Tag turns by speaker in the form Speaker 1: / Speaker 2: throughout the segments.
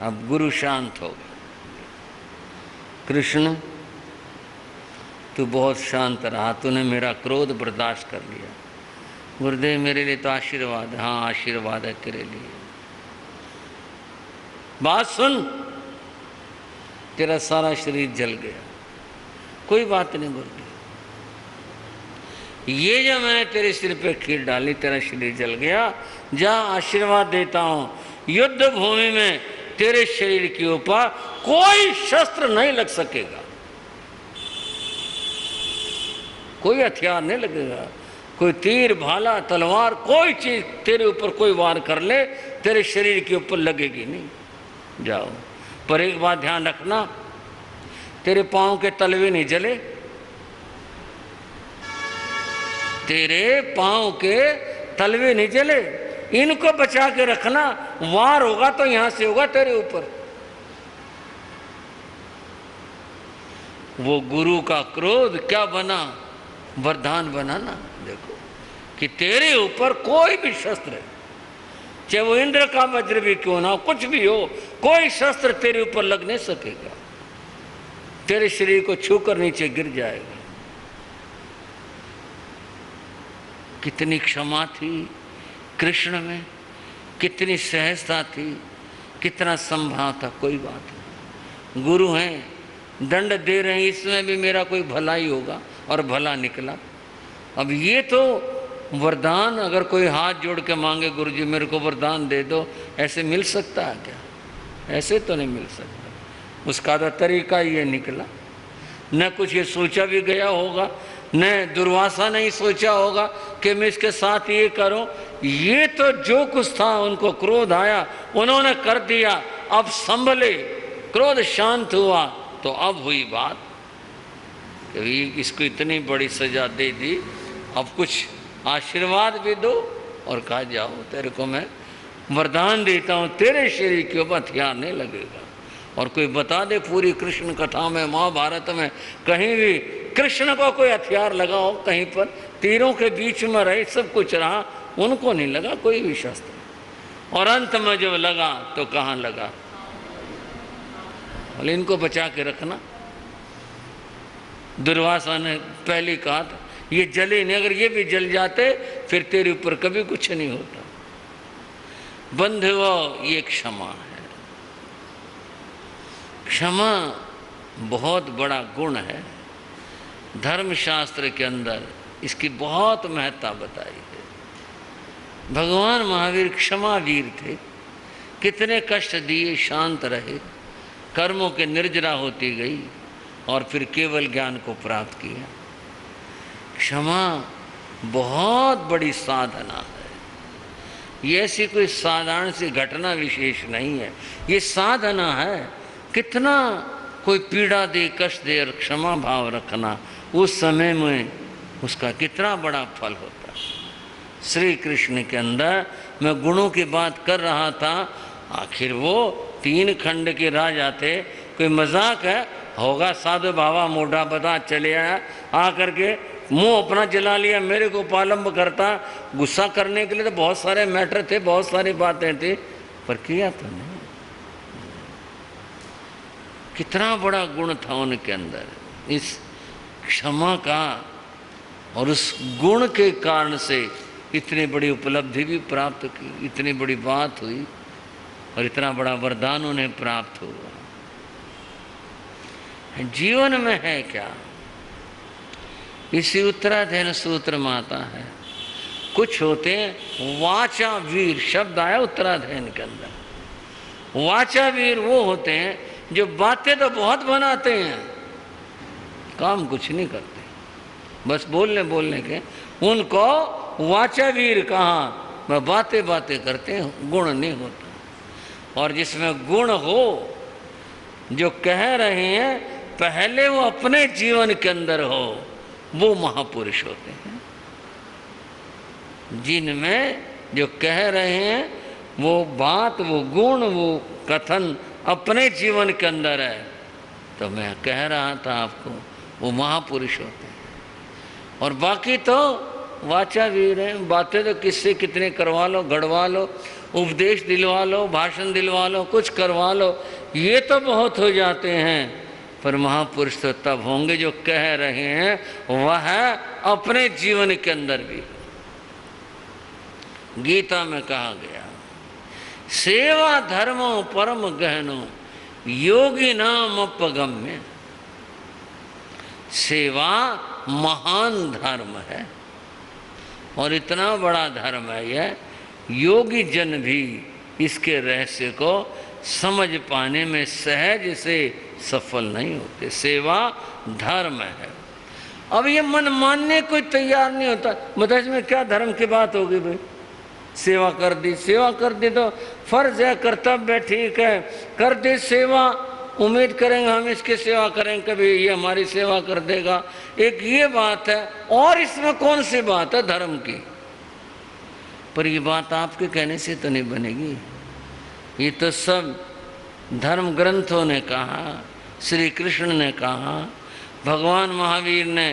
Speaker 1: अब गुरु शांत हो गया। कृष्ण तू बहुत शांत रहा, तूने मेरा क्रोध बर्दाश्त कर लिया। गुरुदेव मेरे लिए तो आशीर्वाद है। हाँ आशीर्वाद है तेरे लिए। बात सुन, तेरा सारा शरीर जल गया, कोई बात नहीं गुरुदेव। ये जो मैंने तेरे सिर पे खीर डाली, तेरा शरीर जल गया। जा आशीर्वाद देता हूं, युद्ध भूमि में तेरे शरीर के ऊपर कोई शस्त्र नहीं लग सकेगा, कोई हथियार नहीं लगेगा, कोई तीर भाला तलवार कोई चीज तेरे ऊपर कोई वार कर ले, तेरे शरीर के ऊपर लगेगी नहीं। जाओ, पर एक बात ध्यान रखना, तेरे पांव के तलवे नहीं जले, तेरे पांव के तलवे नहीं जले, इनको बचा के रखना। वार होगा तो यहां से होगा तेरे ऊपर। वो गुरु का क्रोध क्या बना, वरदान बना ना। देखो कि तेरे ऊपर कोई भी शस्त्र है, चाहे वो इंद्र का वज्र भी क्यों ना हो, कुछ भी हो, कोई शस्त्र तेरे ऊपर लग नहीं सकेगा, तेरे शरीर को छूकर नीचे गिर जाएगा। कितनी क्षमा थी कृष्ण में, कितनी सहजता थी, कितना संभाव था। कोई बात नहीं, गुरु हैं, दंड दे रहे हैं, इसमें भी मेरा कोई भला ही होगा, और भला निकला। अब ये तो वरदान अगर कोई हाथ जोड़ के मांगे, गुरु जी मेरे को वरदान दे दो, ऐसे मिल सकता है क्या? ऐसे तो नहीं मिल सकता। उसका तो तरीका ये निकला, न कुछ ये सोचा भी गया होगा, न दुर्वासा नहीं सोचा होगा कि मैं इसके साथ ये करूं। ये तो जो कुछ था, उनको क्रोध आया, उन्होंने कर दिया। अब संभले, क्रोध शांत हुआ, तो अब हुई बात कि इसको इतनी बड़ी सजा दे दी, अब कुछ आशीर्वाद भी दो और कहा जाओ तेरे को मैं वरदान देता हूँ, तेरे शरीर के ऊपर हथियार नहीं लगेगा। और कोई बता दे पूरी कृष्ण कथा में, महाभारत में कहीं भी कृष्ण को कोई हथियार लगा हो, कहीं पर तीरों के बीच में रहे, सब कुछ रहा, उनको नहीं लगा कोई भी शस्त्र। और अंत में जब लगा तो कहाँ लगा? बोले इनको बचा के रखना। दुर्वासा ने पहले कहा था ये जले नहीं, अगर ये भी जल जाते फिर तेरे ऊपर कभी कुछ नहीं होता। बंधुओं, ये क्षमा है। क्षमा बहुत बड़ा गुण है। धर्मशास्त्र के अंदर इसकी बहुत महत्ता बताई है। भगवान महावीर क्षमावीर थे, कितने कष्ट दिए, शांत रहे, कर्मों के निर्जरा होती गई और फिर केवल ज्ञान को प्राप्त किया। क्षमा बहुत बड़ी साधना है। ये ऐसी कोई साधारण सी घटना विशेष नहीं है, ये साधना है। कितना कोई पीड़ा दे, कष्ट दे, और क्षमा भाव रखना, उस समय में उसका कितना बड़ा फल होता है। श्री कृष्ण के अंदर मैं गुणों की बात कर रहा था, आखिर वो 3 खंड के राजा थे, कोई मजाक है? होगा साधु बाबा मोटा बता चले आया, आकर के मुंह अपना जला लिया, मेरे को पालंब करता। गुस्सा करने के लिए तो बहुत सारे मैटर थे, बहुत सारी बातें थी, पर किया तो नहीं। कितना बड़ा गुण था उनके अंदर, इस क्षमा का, और उस गुण के कारण से इतनी बड़ी उपलब्धि भी प्राप्त की, इतनी बड़ी बात हुई, और इतना बड़ा वरदान उन्हें प्राप्त हुआ। जीवन में है क्या? इसी उत्तराधीन सूत्र में आता है, कुछ होते हैं वाचा वीर, शब्द आया उत्तराधीन के अंदर। वाचा वीर वो होते हैं जो बातें तो बहुत बनाते हैं, काम कुछ नहीं करते, बस बोलने बोलने के। उनको वाचा वीर कहा, वह बातें बातें करते हैं, गुण नहीं होता। और जिसमें गुण हो, जो कह रहे हैं, पहले वो अपने जीवन के अंदर हो, वो महापुरुष होते हैं। जिनमें जो कह रहे हैं वो बात, वो गुण, वो कथन अपने जीवन के अंदर है, तो मैं कह रहा था आपको, वो महापुरुष होते हैं। और बाकी तो वाचा वीर हैं, बातें तो किससे कितने करवा लो, गढ़वा लो, उपदेश दिलवा लो, भाषण दिलवा लो, कुछ करवा लो, ये तो बहुत हो जाते हैं। पर महापुरुष तो तब होंगे जो कह रहे हैं वह अपने जीवन के अंदर भी। गीता में कहा गया, सेवा धर्मो परम गहनो योगी नाम अपगम्य। सेवा महान धर्म है और इतना बड़ा धर्म है यह, योगी जन भी इसके रहस्य को समझ पाने में सहज से सफल नहीं होते। सेवा धर्म है। अब ये मन मानने कोई तैयार नहीं होता। मतलब इसमें क्या धर्म की बात होगी भाई? सेवा कर दी, सेवा कर दी तो फर्ज है, कर्तव्य है, ठीक है, कर दी सेवा, उम्मीद करेंगे हम इसकी सेवा करेंगे, कभी ये हमारी सेवा कर देगा। एक ये बात है, और इसमें कौन सी बात है धर्म की? पर ये बात आपके कहने से तो नहीं बनेगी। ये तो सब धर्म ग्रंथों ने कहा, श्री कृष्ण ने कहा, भगवान महावीर ने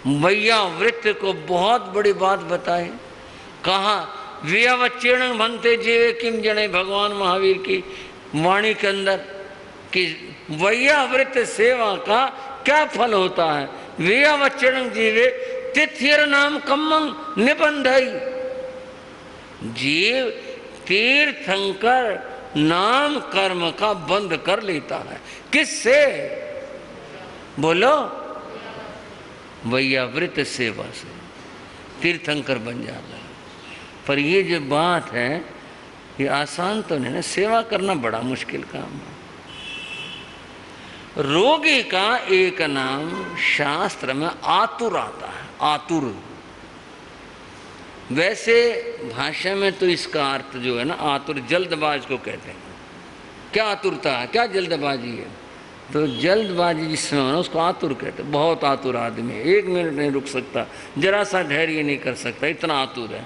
Speaker 1: वैयावृत्त को बहुत बड़ी बात बताई। कहा व्यवचीर्ण बनते जीवे किम जने, भगवान महावीर की वाणी के अंदर कि वैयावृत्त सेवा का क्या फल होता है। व्यवचीर्ण जीवे तिथिर नाम कम्मं निबंधई। जीव तीर्थंकर नाम कर्म का बंद कर लेता है। किससे? बोलो, वैयावृत सेवा से तीर्थंकर बन जाता है। पर ये जो बात है ये आसान तो नहीं ना, सेवा करना बड़ा मुश्किल काम है। रोगी का एक नाम शास्त्र में आतुर आता है, आतुर। वैसे भाषा में तो इसका अर्थ जो है ना, आतुर जल्दबाज को कहते हैं। क्या आतुरता है, क्या जल्दबाजी है? तो जल्दबाजी जिसमें हो ना उसको आतुर कहते हैं। बहुत आतुर आदमी है, 1 मिनट नहीं रुक सकता, जरा सा धैर्य नहीं कर सकता, इतना आतुर है।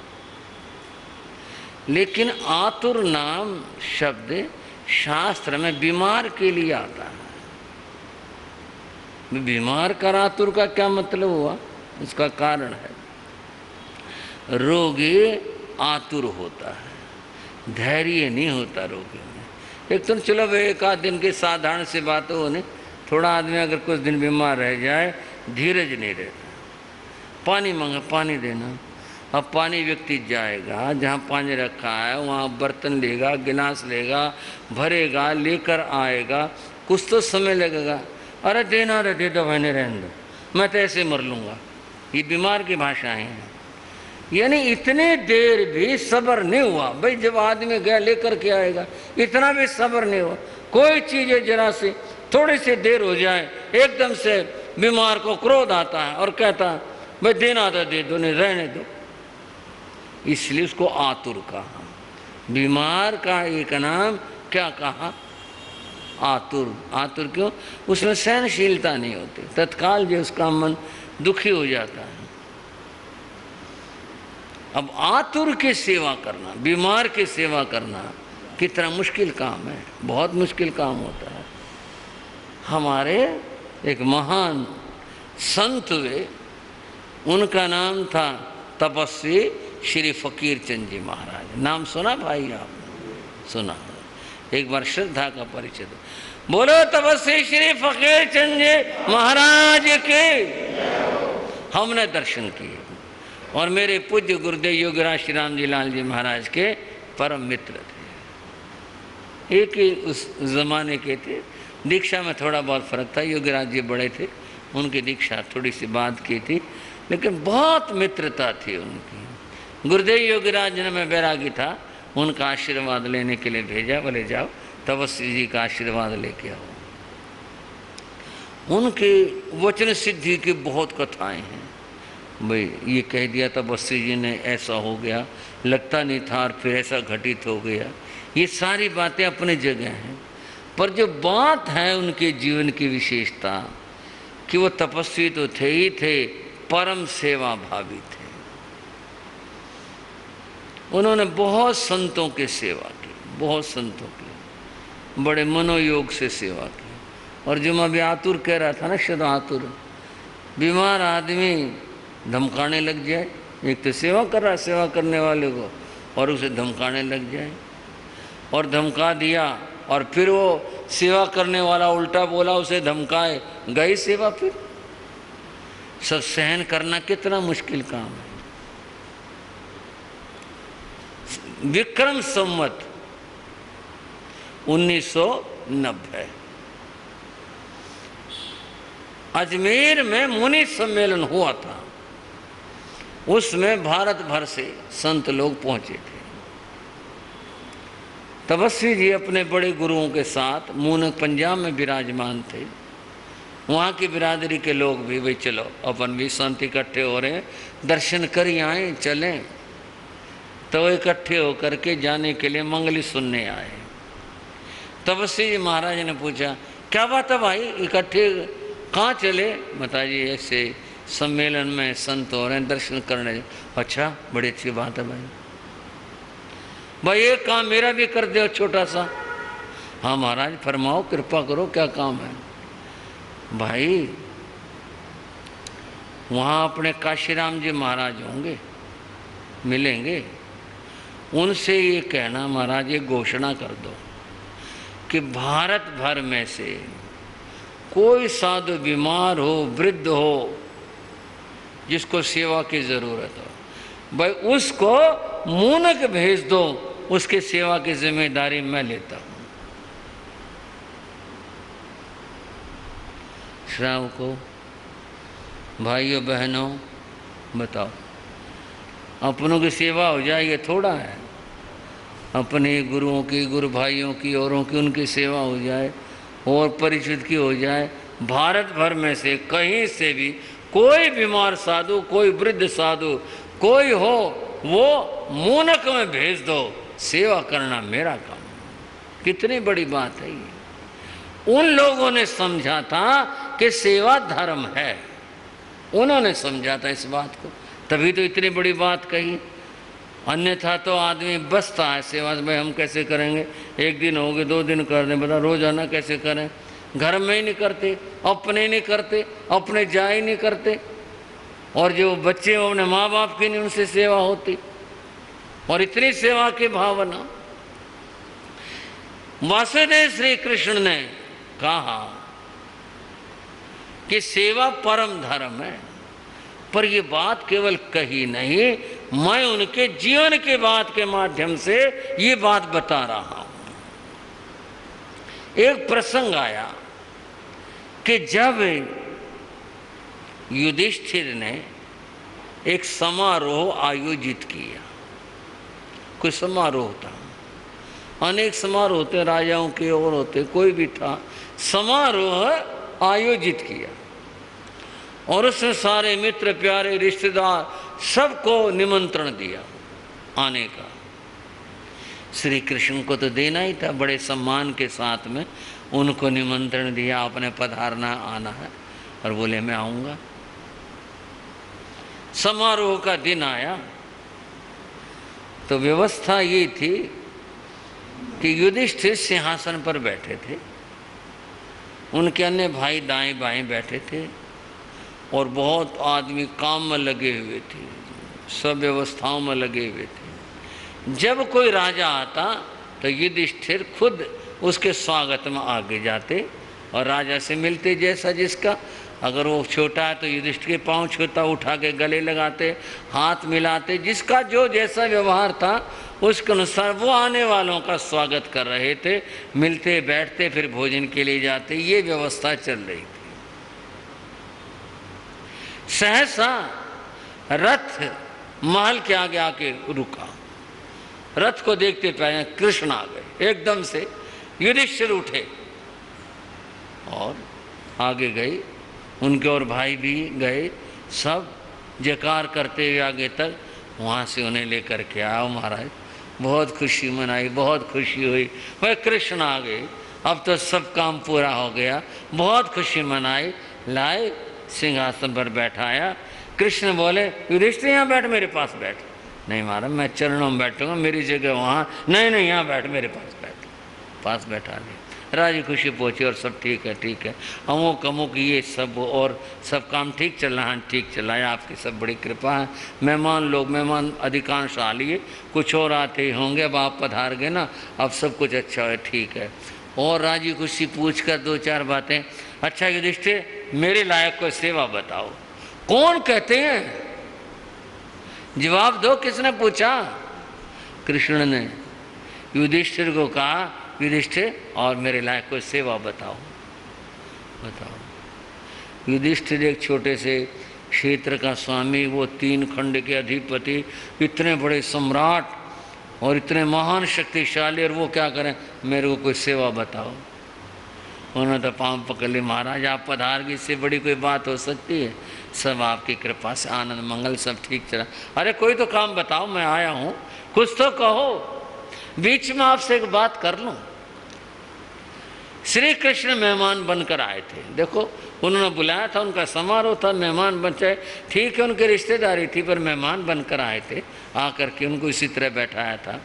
Speaker 1: लेकिन आतुर नाम शब्द शास्त्र में बीमार के लिए आता है। बीमार का आतुर का क्या मतलब हुआ? इसका कारण है, रोगी आतुर होता है, धैर्य नहीं होता रोगी में। एक तो चलो भाई एक आध दिन की साधारण सी बात हो नहीं, थोड़ा आदमी अगर कुछ दिन बीमार रह जाए धीरज नहीं रहता। पानी मांगा, पानी देना। अब पानी व्यक्ति जाएगा जहाँ पानी रखा है वहाँ बर्तन लेगा, गिलास लेगा, भरेगा, लेकर आएगा, कुछ तो समय लगेगा। अरे देना, अरे दे दो भाई, नहीं रहने दो, मैं तो ऐसे मर लूँगा। ये बीमार की भाषाएँ हैं। यानी इतने देर भी सब्र नहीं हुआ भाई। जब आदमी गया लेकर के आएगा, इतना भी सब्र नहीं हुआ। कोई चीज़ जरा सी थोड़ी सी देर हो जाए एकदम से बीमार को क्रोध आता है और कहता है भाई देना तो दे दो, नहीं रहने दो। इसलिए उसको आतुर कहा। बीमार का एक नाम क्या कहा? आतुर। आतुर क्यों? उसमें सहनशीलता नहीं होती, तत्काल जो उसका मन दुखी हो जाता है। अब आतुर की सेवा करना, बीमार की सेवा करना कितना मुश्किल काम है, बहुत मुश्किल काम होता है। हमारे एक महान संत हुए, उनका नाम था तपस्वी श्री फकीर चंद जी महाराज। नाम सुना भाई आपने? सुना। एक बार श्रद्धा का परिचय दो। बोलो तपस्वी श्री फकीर चंद जी महाराज के। हमने दर्शन किए और मेरे पूज्य गुरुदेव योगीराज श्री राम जी लाल जी महाराज के परम मित्र थे। एक ही उस जमाने के थे। दीक्षा में थोड़ा बहुत फर्क था, योगीराज जी बड़े थे, उनकी दीक्षा थोड़ी सी बाद की थी, लेकिन बहुत मित्रता थी उनकी। गुरुदेव योगीराज ने, मैं बैरागी था, उनका आशीर्वाद लेने के लिए भेजा, बोले जाओ तपस्वी जी का आशीर्वाद लेके आओ। उनके वचन सिद्धि की बहुत कथाएं हैं। भाई ये कह दिया तपस्वी जी ने, ऐसा हो गया, लगता नहीं था और फिर ऐसा घटित हो गया। ये सारी बातें अपनी जगह हैं, पर जो बात है उनके जीवन की विशेषता कि वो तपस्वी तो थे ही थे, परम सेवा भावी थे। उन्होंने बहुत संतों की सेवा की, बहुत संतों की, बड़े मनोयोग से सेवा की। और जो मैं भी आतुर कह रहा था ना, शब्द आतुर, बीमार आदमी धमकाने लग जाए। एक तो सेवा कर रहा, सेवा करने वाले को और उसे धमकाने लग जाए, और धमका दिया और फिर वो सेवा करने वाला उल्टा बोला, उसे धमकाए, गई सेवा। फिर सब सहन करना कितना मुश्किल काम है। विक्रम संवत 1990 अजमेर में मुनि सम्मेलन हुआ था। उसमें भारत भर से संत लोग पहुंचे थे। तपस्वी जी अपने बड़े गुरुओं के साथ मूनक पंजाब में विराजमान थे। वहाँ की बिरादरी के लोग भी, भाई चलो अपन भी संत इकट्ठे हो रहे हैं, दर्शन कर ही आए, चलें। तो इकट्ठे होकर के जाने के लिए मंगली सुनने आए। तपस्वी जी महाराज ने पूछा, क्या बात है भाई, इकट्ठे कहाँ चले? बता जी ऐसे सम्मेलन में संत हो रहे हैं, दर्शन करने। अच्छा, बड़ी अच्छी बात है भाई। भाई एक काम मेरा भी कर दो छोटा सा। हाँ महाराज फरमाओ, कृपा करो, क्या काम है? भाई वहाँ अपने काशीराम जी महाराज होंगे, मिलेंगे, उनसे ये कहना महाराज, ये घोषणा कर दो कि भारत भर में से कोई साधु बीमार हो, वृद्ध हो, जिसको सेवा की जरूरत हो, भाई उसको मूनक भेज दो, उसके सेवा की जिम्मेदारी मैं लेता हूं। श्रावकों, भाइयों बहनों, बताओ, अपनों की सेवा हो जाए ये थोड़ा है? अपने गुरुओं की, गुरु भाइयों की, औरों की, उनकी सेवा हो जाए और परिचित की हो जाए। भारत भर में से कहीं से भी कोई बीमार साधु, कोई वृद्ध साधु कोई हो, वो मूनक में भेज दो, सेवा करना मेरा काम। कितनी बड़ी बात है ये। उन लोगों ने समझा था कि सेवा धर्म है, उन्होंने समझा था इस बात को, तभी तो इतनी बड़ी बात कही। अन्यथा तो आदमी बसता है सेवा में, हम कैसे करेंगे, एक दिन हो गए, 2 दिन कर दें, बता रोजाना कैसे करें? घर में ही नहीं करते, अपने नहीं करते, अपने जा ही नहीं करते, और जो बच्चे अपने माँ बाप की नहीं उनसे सेवा होती, और इतनी सेवा की भावना। वासुदेव श्री कृष्ण ने कहा कि सेवा परम धर्म है, पर ये बात केवल कही नहीं, मैं उनके जीवन के बात के माध्यम से ये बात बता रहा हूं। एक प्रसंग आया कि जब युधिष्ठिर ने एक समारोह आयोजित किया, कोई समारोह था, अनेक समारोह होते राजाओं के और होते, कोई भी था, समारोह आयोजित किया और उसमें सारे मित्र प्यारे रिश्तेदार सबको निमंत्रण दिया आने का। श्री कृष्ण को तो देना ही था, बड़े सम्मान के साथ में उनको निमंत्रण दिया, आपने पधारना, आना है, और बोले मैं आऊँगा। समारोह का दिन आया तो व्यवस्था ये थी कि युधिष्ठिर सिंहासन पर बैठे थे, उनके अन्य भाई दाएं बाएं बैठे थे, और बहुत आदमी काम में लगे हुए थे, सब व्यवस्थाओं में लगे हुए थे। जब कोई राजा आता तो युधिष्ठिर खुद उसके स्वागत में आगे जाते और राजा से मिलते, जैसा जिसका, अगर वो छोटा है तो युधिष्ठिर के पाँव छूता, उठा के गले लगाते, हाथ मिलाते, जिसका जो जैसा व्यवहार था उसके अनुसार वो आने वालों का स्वागत कर रहे थे, मिलते बैठते, फिर भोजन के लिए जाते, ये व्यवस्था चल रही थी। सहसा रथ महल के आगे आके रुका, रथ को देखते पहले कृष्ण आ गए, एकदम से युधिष्ठिर उठे और आगे गए, उनके और भाई भी गए, सब जयकार करते हुए आगे तक, वहाँ से उन्हें लेकर के आओ महाराज। बहुत खुशी मनाई, बहुत खुशी हुई, भाई कृष्ण आ गए, अब तो सब काम पूरा हो गया, बहुत खुशी मनाई, लाए सिंहासन पर बैठाया। कृष्ण बोले युधिष्ठिर यहाँ बैठ, मेरे पास बैठ। नहीं महाराज मैं चरणों में बैठूंगा, मेरी जगह वहाँ नहीं, नहीं यहाँ बैठ, मेरे पास बैठ, पास बैठा लिया। राजी खुशी पहुँचे और सब ठीक है, अमुक अमुक ये सब और सब काम ठीक चल रहा है, ठीक चल रहा है, आपकी सब बड़ी कृपा है। मेहमान अधिकांश आ लिए, कुछ और आते ही होंगे, अब आप पधार गए ना, अब सब कुछ अच्छा है, ठीक है। और राजी खुशी पूछ कर 2-4 बातें, अच्छा युधिष्ठिर मेरे लायक कोई सेवा बताओ। कौन कहते हैं, जवाब दो, किसने पूछा? कृष्ण ने युधिष्ठिर को कहा, युधिष्ठिर और मेरे लायक कोई सेवा बताओ। युधिष्ठिर एक छोटे से क्षेत्र का स्वामी, वो 3 खंड के अधिपति, इतने बड़े सम्राट और इतने महान शक्तिशाली, और वो क्या करें, मेरे को कोई सेवा बताओ। उन्होंने तो पाँव पकड़ ली, महाराज आप पधार गए, इससे बड़ी कोई बात हो सकती है? सब आपकी कृपा से आनंद मंगल सब ठीक चला। अरे कोई तो काम बताओ, मैं आया हूँ, कुछ तो कहो, बीच में आपसे एक बात कर लूँ। श्री कृष्ण मेहमान बनकर आए थे, देखो उन्होंने बुलाया था, उनका समारोह था, मेहमान बन जाए, ठीक है उनकी रिश्तेदारी थी, पर मेहमान बनकर आए थे, आकर के उनको इसी तरह बैठाया था।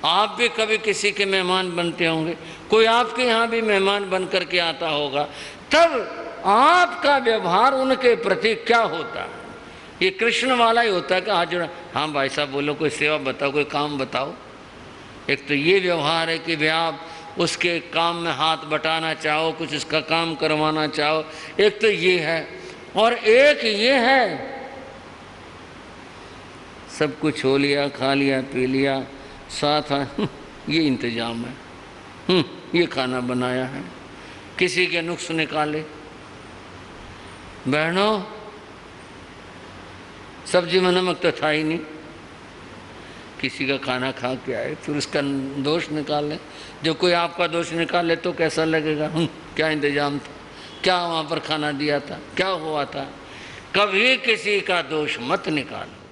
Speaker 1: आप भी कभी किसी के मेहमान बनते होंगे, कोई आपके यहाँ भी मेहमान बन कर के आता होगा, तब आपका व्यवहार उनके प्रति क्या होता है? ये कृष्ण वाला ही होता है कि हाथ जोड़ा, हाँ भाई साहब बोलो, कोई सेवा बताओ, कोई काम बताओ। एक तो ये व्यवहार है कि भाई आप उसके काम में हाथ बटाना चाहो, कुछ उसका काम करवाना चाहो, एक तो ये है, और एक ये है सब कुछ हो लिया, खा लिया, पी लिया, साथ ये इंतजाम है, ये खाना बनाया है, किसी के नुक्स निकाले। बहनों, सब्जी में नमक तो था ही नहीं, किसी का खाना खा के आए, फिर उसका दोष निकाले। जब कोई आपका दोष निकाले तो कैसा लगेगा? क्या इंतजाम था, क्या वहाँ पर खाना दिया था, क्या हुआ था? कभी किसी का दोष मत निकालो।